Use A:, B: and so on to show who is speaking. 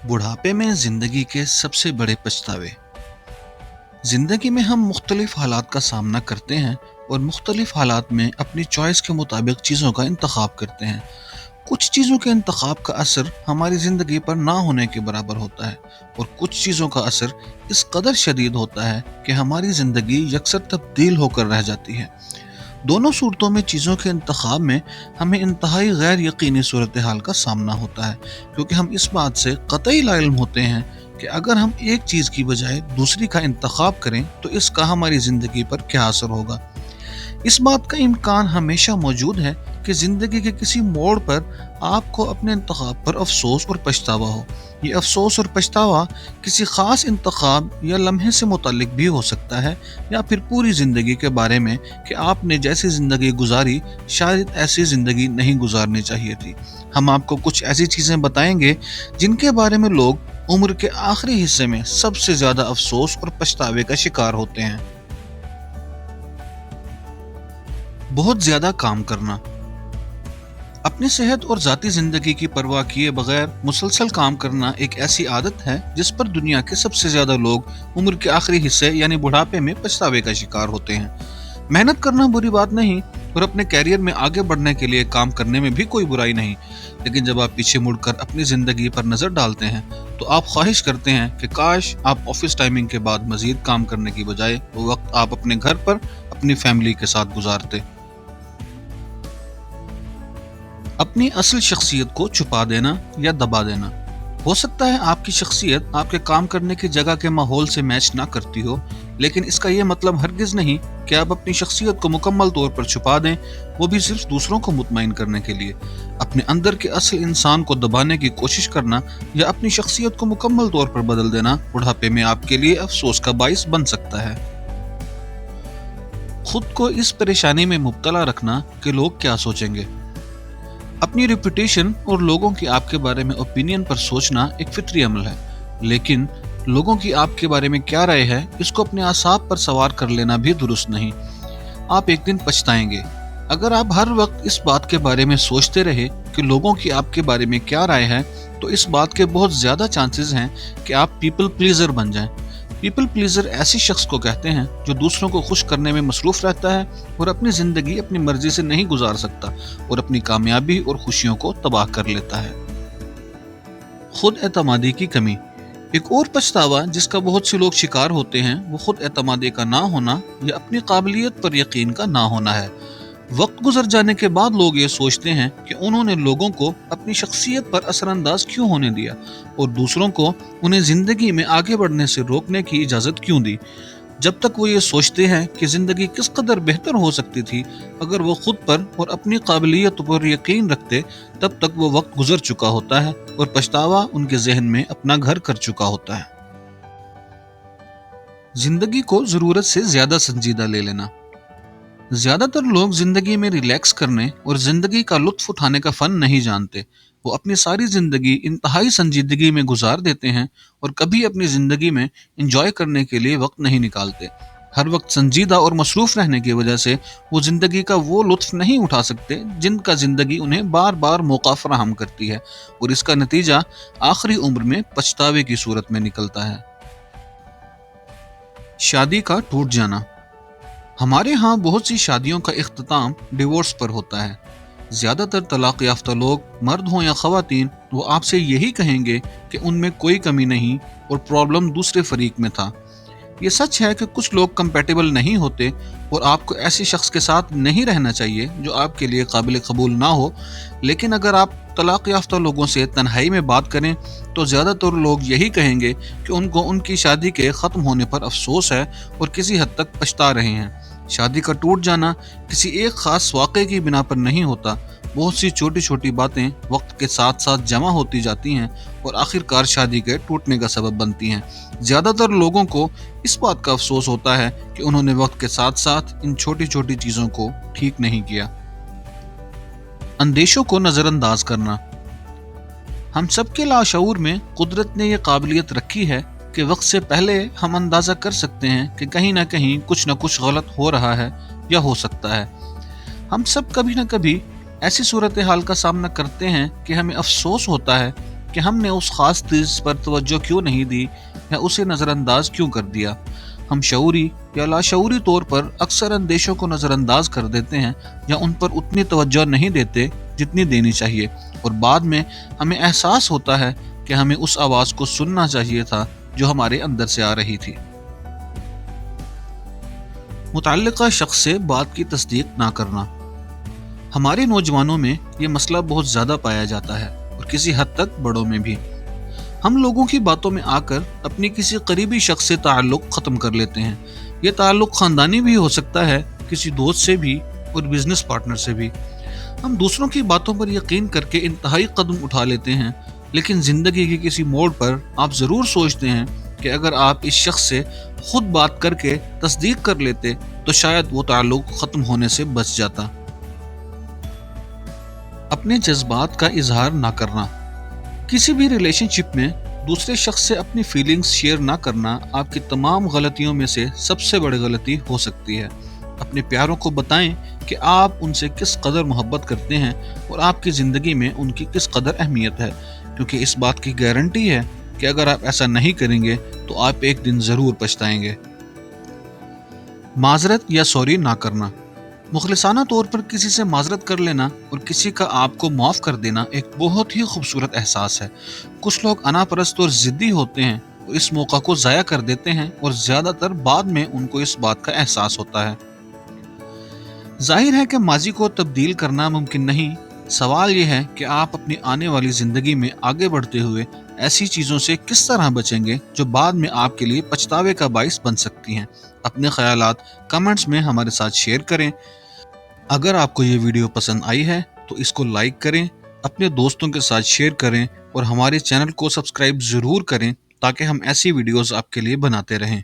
A: बुढ़ापे में ज़िंदगी के सबसे बड़े पछतावे। ज़िंदगी में हम मुख्तलिफ हालात का सामना करते हैं और मुख्तलिफ हालात में अपनी चॉइस के मुताबिक चीज़ों का इंतखाब करते हैं। कुछ चीज़ों के इंतखाब का असर हमारी ज़िंदगी पर ना होने के बराबर होता है और कुछ चीज़ों का असर इस कदर शदीद होता है कि हमारी ज़िंदगी यकसर तब्दील होकर रह जाती है। दोनों सूरतों में चीज़ों के इंतखाब में हमें इंतहाई गैर यकीनी सूरत हाल का सामना होता है, क्योंकि हम इस बात से कतई लाइल्म होते हैं कि अगर हम एक चीज़ की बजाय दूसरी का इंतखाब करें तो इसका हमारी ज़िंदगी पर क्या असर होगा। इस बात का इम्कान हमेशा मौजूद है कि ज़िंदगी के किसी मोड़ पर आपको अपने इंतखाब पर अफसोस और पछतावा हो। ये अफसोस और पछतावा किसी ख़ास इंतखाब या लम्हे से मुतल्लिक भी हो सकता है, या फिर पूरी ज़िंदगी के बारे में कि आपने जैसी ज़िंदगी गुजारी शायद ऐसी ज़िंदगी नहीं गुजारनी चाहिए थी। हम आपको कुछ ऐसी चीज़ें बताएंगे जिनके बारे में लोग उम्र के आखिरी हिस्से में सबसे ज़्यादा अफसोस और पछतावे का शिकार होते हैं। बहुत ज़्यादा काम करना। अपनी सेहत और ज़ाती ज़िंदगी की परवाह किए बगैर मुसलसल काम करना एक ऐसी आदत है जिस पर दुनिया के सबसे ज़्यादा लोग उम्र के आखिरी हिस्से यानी बुढ़ापे में पछतावे का शिकार होते हैं। मेहनत करना बुरी बात नहीं और अपने कैरियर में आगे बढ़ने के लिए काम करने में भी कोई बुराई नहीं, लेकिन जब आप पीछे मुड़कर अपनी ज़िंदगी पर नज़र डालते हैं तो आप ख्वाहिश करते हैं कि काश आप ऑफिस टाइमिंग के बाद मज़ीद काम करने की बजाय वो वक्त आप अपने घर पर अपनी फैमिली के साथ गुजारते। अपनी असल शख्सियत को छुपा देना या दबा देना। हो सकता है आपकी शख्सियत आपके काम करने की जगह के माहौल से मैच ना करती हो, लेकिन इसका यह मतलब हरगिज नहीं कि आप अपनी शख्सियत को मुकम्मल तौर पर छुपा दें, वो भी सिर्फ दूसरों को मुतमईन करने के लिए। अपने अंदर के असल इंसान को दबाने की कोशिश करना या अपनी शख्सियत को मुकम्मल तौर पर बदल देना बुढ़ापे में आपके लिए अफसोस का बाइस बन सकता है। खुद को इस परेशानी में मुब्तला रखना कि लोग क्या सोचेंगे। अपनी रेपुटेशन और लोगों की आपके बारे में ओपिनियन पर सोचना एक फितरी अमल है, लेकिन लोगों की आपके बारे में क्या राय है इसको अपने आसाब पर सवार कर लेना भी दुरुस्त नहीं। आप एक दिन पछताएंगे। अगर आप हर वक्त इस बात के बारे में सोचते रहे कि लोगों की आपके बारे में क्या राय है, तो इस बात के बहुत ज़्यादा चांसेस हैं कि आप पीपल प्लीजर बन जाएं। पीपल प्लीजर ऐसी शख्स को कहते हैं जो दूसरों को खुश करने में मसरूफ रहता है और अपनी ज़िंदगी अपनी मर्जी से नहीं गुजार सकता और अपनी कामयाबी और खुशियों को तबाह कर लेता है। खुद एतमादी की कमी। एक और पछतावा जिसका बहुत से लोग शिकार होते हैं वो खुद एतमादी का ना होना या अपनी काबिलियत पर यकीन का ना होना है। वक्त गुजर जाने के बाद लोग ये सोचते हैं कि उन्होंने लोगों को अपनी शख्सियत पर असरअंदाज क्यों होने दिया और दूसरों को उन्हें जिंदगी में आगे बढ़ने से रोकने की इजाज़त क्यों दी। जब तक वो ये सोचते हैं कि ज़िंदगी किस कदर बेहतर हो सकती थी अगर वो खुद पर और अपनी काबिलियत पर यकीन रखते, तब तक वो वक्त गुजर चुका होता है और पछतावा उनके जहन में अपना घर कर चुका होता है। जिंदगी को ज़रूरत से ज़्यादा संजीदा ले लेना। ज्यादातर लोग जिंदगी में रिलैक्स करने और जिंदगी का लुत्फ उठाने का फन नहीं जानते। वो अपनी सारी जिंदगी इंतहाई संजीदगी में गुजार देते हैं और कभी अपनी जिंदगी में एंजॉय करने के लिए वक्त नहीं निकालते। हर वक्त संजीदा और मसरूफ रहने की वजह से वो जिंदगी का वो लुत्फ नहीं उठा सकते जिनका जिंदगी उन्हें बार बार मौका फराहम करती है, और इसका नतीजा आखिरी उम्र में पछतावे की सूरत में निकलता है। शादी का टूट जाना। हमारे यहाँ बहुत सी शादियों का इख्तिताम डिवोर्स पर होता है। ज़्यादातर तलाक याफ्ता लोग, मर्द हों या ख़वातीन, वो आपसे यही कहेंगे कि उनमें कोई कमी नहीं और प्रॉब्लम दूसरे फरीक में था। ये सच है कि कुछ लोग कंपैटिबल नहीं होते और आपको ऐसे शख्स के साथ नहीं रहना चाहिए जो आपके लिए काबिल कबूल ना हो, लेकिन अगर आप तलाक याफ्ता लोगों से तन्हाई में बात करें तो ज़्यादातर लोग यही कहेंगे कि उनको उनकी शादी के ख़त्म होने पर अफसोस है और किसी हद तक पछता रहे हैं। शादी का टूट जाना किसी एक ख़ास वाक़े की बिना पर नहीं होता। बहुत सी छोटी छोटी बातें वक्त के साथ साथ जमा होती जाती हैं और आखिरकार शादी के टूटने का सबब बनती हैं। ज़्यादातर लोगों को इस बात का अफसोस होता है कि उन्होंने वक्त के साथ साथ इन छोटी छोटी चीज़ों को ठीक नहीं किया। अंदेशों को नज़रअंदाज करना। हम सबके लाशऊर में कुदरत ने यह काबिलियत रखी है कि वक्त से पहले हम अंदाज़ा कर सकते हैं कि कहीं ना कहीं कुछ ना कुछ गलत हो रहा है या हो सकता है। हम सब कभी ना कभी ऐसी सूरत हाल का सामना करते हैं कि हमें अफसोस होता है کہ ہم نے اس خاص چیز پر توجہ کیوں نہیں دی یا اسے نظر انداز کیوں کر دیا۔ ہم شعوری یا لاشعوری طور پر اکثر اندیشوں کو نظر انداز کر دیتے ہیں یا ان پر اتنی توجہ نہیں دیتے جتنی دینی چاہیے، اور بعد میں ہمیں احساس ہوتا ہے کہ ہمیں اس آواز کو سننا چاہیے تھا جو ہمارے اندر سے آ رہی تھی۔ متعلقہ شخص سے بات کی تصدیق نہ کرنا۔ ہمارے نوجوانوں میں یہ مسئلہ بہت زیادہ پایا جاتا ہے، اور کسی حد تک بڑوں میں بھی۔ ہم لوگوں کی باتوں میں آ کر اپنی کسی قریبی شخص سے تعلق ختم کر لیتے ہیں۔ یہ تعلق خاندانی بھی ہو سکتا ہے، کسی دوست سے بھی، اور بزنس پارٹنر سے بھی۔ ہم دوسروں کی باتوں پر یقین کر کے انتہائی قدم اٹھا لیتے ہیں، لیکن زندگی کے کسی موڑ پر آپ ضرور سوچتے ہیں کہ اگر آپ اس شخص سے خود بات کر کے تصدیق کر لیتے تو شاید وہ تعلق ختم ہونے سے بچ جاتا۔ اپنے جذبات کا اظہار نہ کرنا۔ کسی بھی ریلیشن شپ میں دوسرے شخص سے اپنی فیلنگز شیئر نہ کرنا آپ کی تمام غلطیوں میں سے سب سے بڑی غلطی ہو سکتی ہے۔ اپنے پیاروں کو بتائیں کہ آپ ان سے کس قدر محبت کرتے ہیں اور آپ کی زندگی میں ان کی کس قدر اہمیت ہے، کیونکہ اس بات کی گارنٹی ہے کہ اگر آپ ایسا نہیں کریں گے تو آپ ایک دن ضرور پچھتائیں گے۔ معذرت یا سوری نہ کرنا۔ مخلصانہ طور پر کسی سے معذرت کر لینا اور کسی کا آپ کو معاف کر دینا ایک بہت ہی خوبصورت احساس ہے۔ کچھ لوگ انا پرست اور ضدی ہوتے ہیں اور اس موقع کو ضائع کر دیتے ہیں، اور زیادہ تر بعد میں ان کو اس بات کا احساس ہوتا ہے۔ ظاہر ہے کہ ماضی کو تبدیل کرنا ممکن نہیں۔ سوال یہ ہے کہ آپ اپنی آنے والی زندگی میں آگے بڑھتے ہوئے ایسی چیزوں سے کس طرح بچیں گے جو بعد میں آپ کے لیے پچھتاوے کا باعث بن سکتی ہیں۔ اپنے خیالات کمنٹس میں ہمارے ساتھ شیئر کریں۔ اگر آپ کو یہ ویڈیو پسند آئی ہے تو اس کو لائک کریں، اپنے دوستوں کے ساتھ شیئر کریں، اور ہمارے چینل کو سبسکرائب ضرور کریں تاکہ ہم ایسی ویڈیوز آپ کے لیے بناتے رہیں۔